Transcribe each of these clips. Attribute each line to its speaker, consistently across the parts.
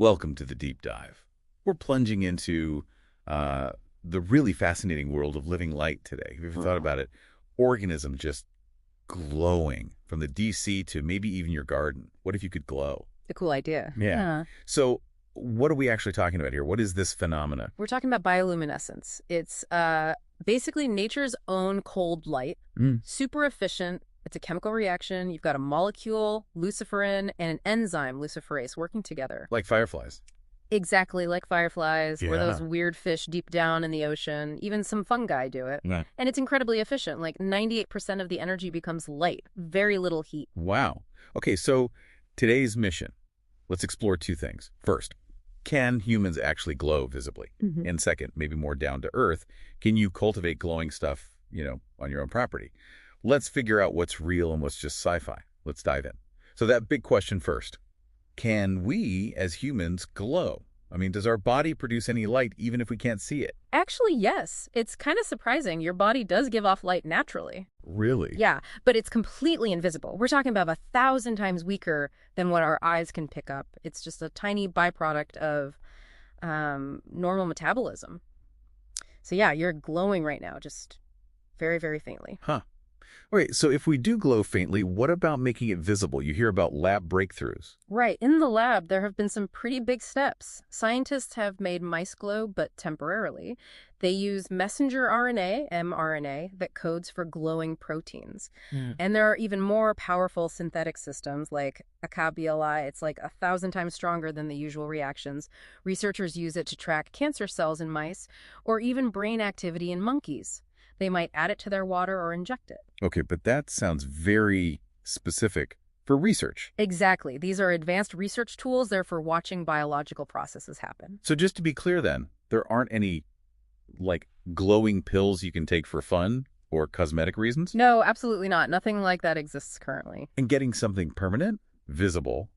Speaker 1: Welcome to the deep dive. We're plunging into the really fascinating world of living light today. Have you ever thought about it? Organism just glowing from the DC to maybe even your garden. What if you could glow?
Speaker 2: A cool idea.
Speaker 1: Yeah. So what are we actually talking about here? What is this phenomena?
Speaker 2: We're talking about bioluminescence. It's basically nature's own cold light, super efficient. It's a chemical reaction. You've got a molecule, luciferin, and an enzyme, luciferase, working together.
Speaker 1: Like fireflies.
Speaker 2: Exactly like fireflies, or
Speaker 1: Yeah.
Speaker 2: those weird fish deep down in the ocean. Even some fungi do it.
Speaker 1: Right.
Speaker 2: And it's incredibly efficient. Like 98% of the energy becomes light, very little heat.
Speaker 1: Wow. Okay, so today's mission, let's explore two things. First, can humans actually glow visibly? And second, maybe more down to earth, can you cultivate glowing stuff, on your own property? Let's figure out what's real and what's just sci-fi. Let's dive in. So that big question first. Can we, as humans, glow? I mean, does our body produce any light even if we can't see it?
Speaker 2: Actually, yes. It's kind of surprising. Your body does give off light naturally.
Speaker 1: Really?
Speaker 2: Yeah, but it's completely invisible. We're talking about 1,000 times weaker than what our eyes can pick up. It's just a tiny byproduct of normal metabolism. So yeah, you're glowing right now, just very, very faintly.
Speaker 1: Huh. Wait, so if we do glow faintly, what about making it visible? You hear about lab breakthroughs.
Speaker 2: Right. In the lab, there have been some pretty big steps. Scientists have made mice glow, but temporarily. They use messenger RNA, mRNA, that codes for glowing proteins. And there are even more powerful synthetic systems like AKBLI. It's like 1,000 times stronger than the usual reactions. Researchers use it to track cancer cells in mice or even brain activity in monkeys. They might add it to their water or inject it.
Speaker 1: Okay, but that sounds very specific for research.
Speaker 2: Exactly. These are advanced research tools. They're for watching biological processes happen.
Speaker 1: So just to be clear then, there aren't any, glowing pills you can take for fun or cosmetic reasons?
Speaker 2: No, absolutely not. Nothing like that exists currently.
Speaker 1: And getting something permanent, visible,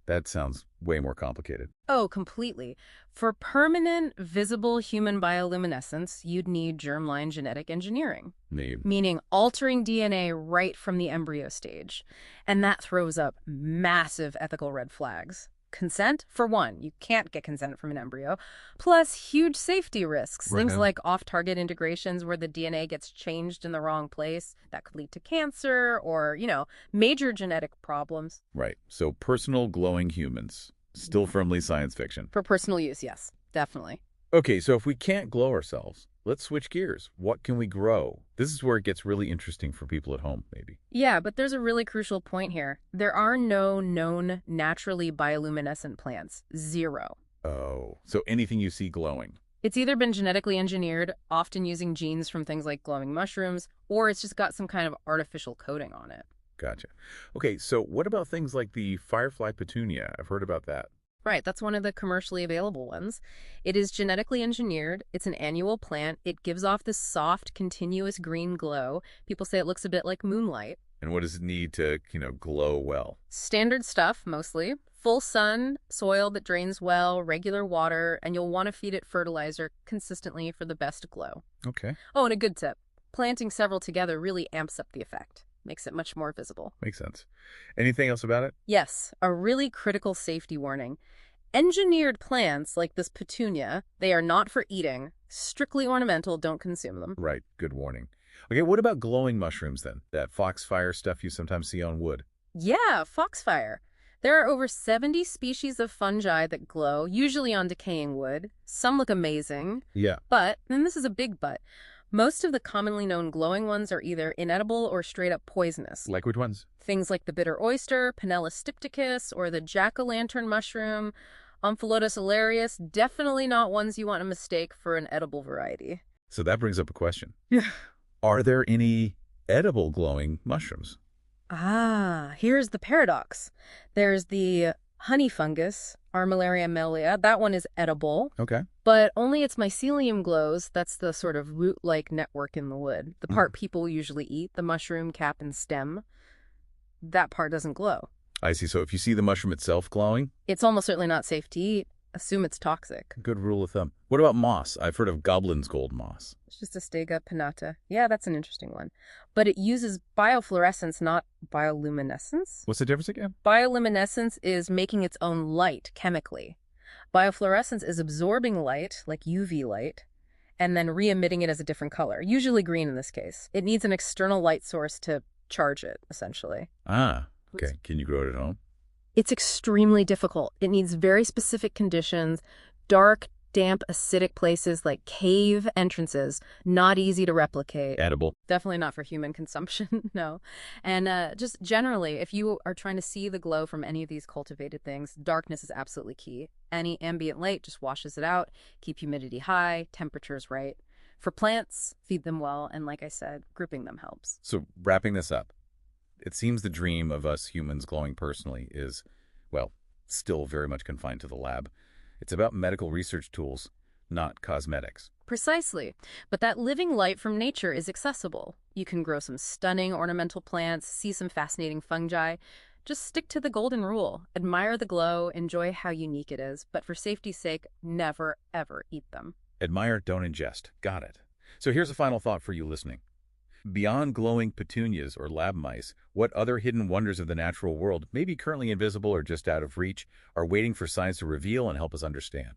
Speaker 1: that sounds way more complicated.
Speaker 2: Oh, completely. For permanent, visible human bioluminescence, you'd need germline genetic engineering, meaning altering DNA right from the embryo stage. And that throws up massive ethical red flags. Consent, for one, you can't get consent from an embryo, plus huge safety risks.
Speaker 1: Right.
Speaker 2: Things like off-target integrations where the DNA gets changed in the wrong place that could lead to cancer or, major genetic problems.
Speaker 1: Right. So personal glowing humans, still firmly science fiction.
Speaker 2: For personal use, yes, definitely.
Speaker 1: Okay, so if we can't glow ourselves, let's switch gears. What can we grow? This is where it gets really interesting for people at home, maybe.
Speaker 2: Yeah, but there's a really crucial point here. There are no known naturally bioluminescent plants. Zero.
Speaker 1: Oh, so anything you see glowing.
Speaker 2: It's either been genetically engineered, often using genes from things like glowing mushrooms, or it's just got some kind of artificial coating on it.
Speaker 1: Gotcha. Okay, so what about things like the firefly petunia? I've heard about that.
Speaker 2: Right, that's one of the commercially available ones. It is genetically engineered. It's an annual plant. It gives off this soft, continuous green glow. People say it looks a bit like moonlight.
Speaker 1: And what does it need to, glow well?
Speaker 2: Standard stuff, mostly. Full sun, soil that drains well, regular water, and you'll want to feed it fertilizer consistently for the best glow.
Speaker 1: Okay.
Speaker 2: Oh, and a good tip. Planting several together really amps up the effect. Makes it much more visible.
Speaker 1: Makes sense. Anything else about it?
Speaker 2: Yes, a really critical safety warning. Engineered plants like this petunia, they are not for eating. Strictly ornamental, don't consume them.
Speaker 1: Right, good warning. Okay, what about glowing mushrooms then? That foxfire stuff you sometimes see on wood.
Speaker 2: Yeah, foxfire. There are over 70 species of fungi that glow, usually on decaying wood. Some look amazing.
Speaker 1: Yeah.
Speaker 2: But, and this is a big but, most of the commonly known glowing ones are either inedible or straight up poisonous.
Speaker 1: Like which ones?
Speaker 2: Things like the bitter oyster, Panellus stypticus, or the jack-o'-lantern mushroom, Omphalodus alarius, definitely not ones you want to mistake for an edible variety.
Speaker 1: So that brings up a question.
Speaker 2: Yeah.
Speaker 1: Are there any edible glowing mushrooms?
Speaker 2: Ah, here's the paradox. There's the honey fungus, Armillaria melea. That one is edible.
Speaker 1: Okay.
Speaker 2: But only its mycelium glows. That's the sort of root-like network in the wood. The part people usually eat, the mushroom cap and stem, that part doesn't glow.
Speaker 1: I see. So if you see the mushroom itself glowing?
Speaker 2: It's almost certainly not safe to eat. Assume it's toxic.
Speaker 1: Good rule of thumb. What about moss? I've heard of goblin's gold moss.
Speaker 2: It's just a Stega pinnata. Yeah, that's an interesting one. But it uses biofluorescence, not bioluminescence.
Speaker 1: What's the difference again?
Speaker 2: Bioluminescence is making its own light chemically. Biofluorescence is absorbing light, like UV light, and then re-emitting it as a different color, usually green in this case. It needs an external light source to charge it, essentially.
Speaker 1: Ah, okay. Can you grow it at home?
Speaker 2: It's extremely difficult. It needs very specific conditions, dark, damp, acidic places like cave entrances, not easy to replicate.
Speaker 1: Edible?
Speaker 2: Definitely not for human consumption, no. And just generally, if you are trying to see the glow from any of these cultivated things, darkness is absolutely key. Any ambient light just washes it out, keep humidity high, temperatures right. For plants, feed them well, and like I said, grouping them helps.
Speaker 1: So wrapping this up, it seems the dream of us humans glowing personally is, well, still very much confined to the lab. It's about medical research tools, not cosmetics.
Speaker 2: Precisely. But that living light from nature is accessible. You can grow some stunning ornamental plants, see some fascinating fungi. Just stick to the golden rule. Admire the glow, enjoy how unique it is, but for safety's sake, never, ever eat them.
Speaker 1: Admire, don't ingest. Got it. So here's a final thought for you listening. Beyond glowing petunias or lab mice, what other hidden wonders of the natural world, maybe currently invisible or just out of reach, are waiting for science to reveal and help us understand?